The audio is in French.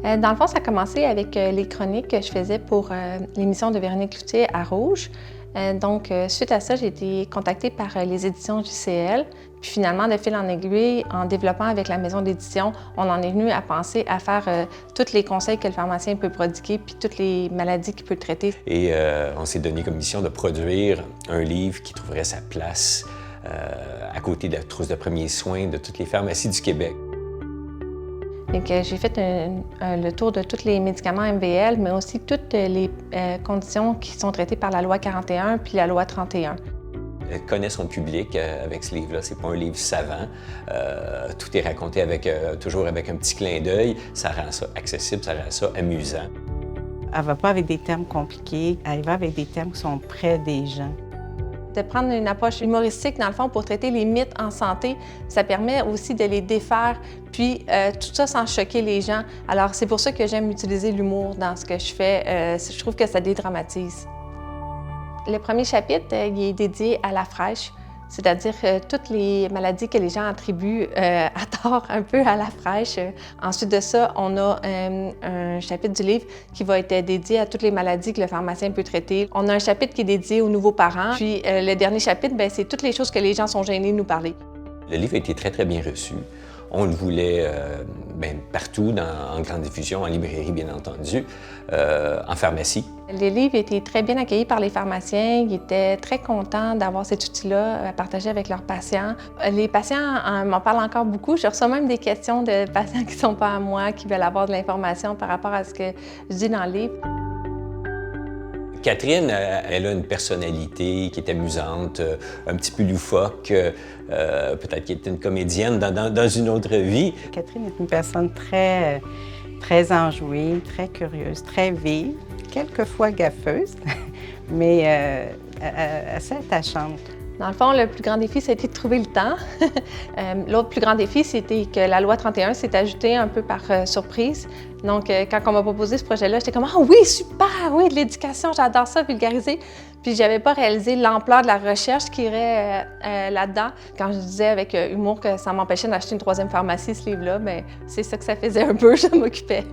Dans le fond, ça a commencé avec les chroniques que je faisais pour l'émission de Véronique Cloutier à Rouge. Suite à ça, j'ai été contactée par les éditions JCL. Puis finalement, de fil en aiguille, en développant avec la maison d'édition, on en est venu à penser à faire tous les conseils que le pharmacien peut prodiguer, puis toutes les maladies qu'il peut traiter. Et on s'est donné comme mission de produire un livre qui trouverait sa place à côté de la trousse de premiers soins de toutes les pharmacies du Québec. J'ai fait le tour de tous les médicaments MVL, mais aussi toutes les conditions qui sont traitées par la loi 41 puis la loi 31. Elle connaît son public avec ce livre-là. C'est pas un livre savant. Tout est raconté toujours avec un petit clin d'œil. Ça rend ça accessible, ça rend ça amusant. Elle ne va pas avec des termes compliqués, elle va avec des termes qui sont près des gens. De prendre une approche humoristique, dans le fond, pour traiter les mythes en santé, ça permet aussi de les défaire, puis tout ça sans choquer les gens. Alors, c'est pour ça que j'aime utiliser l'humour dans ce que je fais. Je trouve que ça dédramatise. Le premier chapitre, il est dédié à la fraîche, c'est-à-dire toutes les maladies que les gens attribuent à tort un peu à la fraîche. Ensuite de ça, on a un chapitre du livre qui va être dédié à toutes les maladies que le pharmacien peut traiter. On a un chapitre qui est dédié aux nouveaux parents. Puis le dernier chapitre, c'est toutes les choses que les gens sont gênés de nous parler. Le livre a été très, très bien reçu. On le voulait partout, en grande diffusion, en librairie, bien entendu, en pharmacie. Les livres étaient très bien accueillis par les pharmaciens. Ils étaient très contents d'avoir cet outil-là à partager avec leurs patients. Les patients m'en parlent encore beaucoup. Je reçois même des questions de patients qui ne sont pas à moi, qui veulent avoir de l'information par rapport à ce que je dis dans le livre. Catherine, elle a une personnalité qui est amusante, un petit peu loufoque, peut-être qu'elle est une comédienne dans une autre vie. Catherine est une personne très enjouée, très curieuse, très vive, quelquefois gaffeuse, mais assez attachante. Dans le fond, le plus grand défi, c'était de trouver le temps. L'autre plus grand défi, c'était que la loi 31 s'est ajoutée un peu par surprise. Donc, quand on m'a proposé ce projet-là, j'étais comme « Ah oui, super! Oui, de l'éducation, j'adore ça, vulgariser! » Puis, j'avais pas réalisé l'ampleur de la recherche qui irait là-dedans. Quand je disais avec humour que ça m'empêchait d'acheter une troisième pharmacie, ce livre-là, bien, c'est ça que ça faisait un peu, je m'occupais.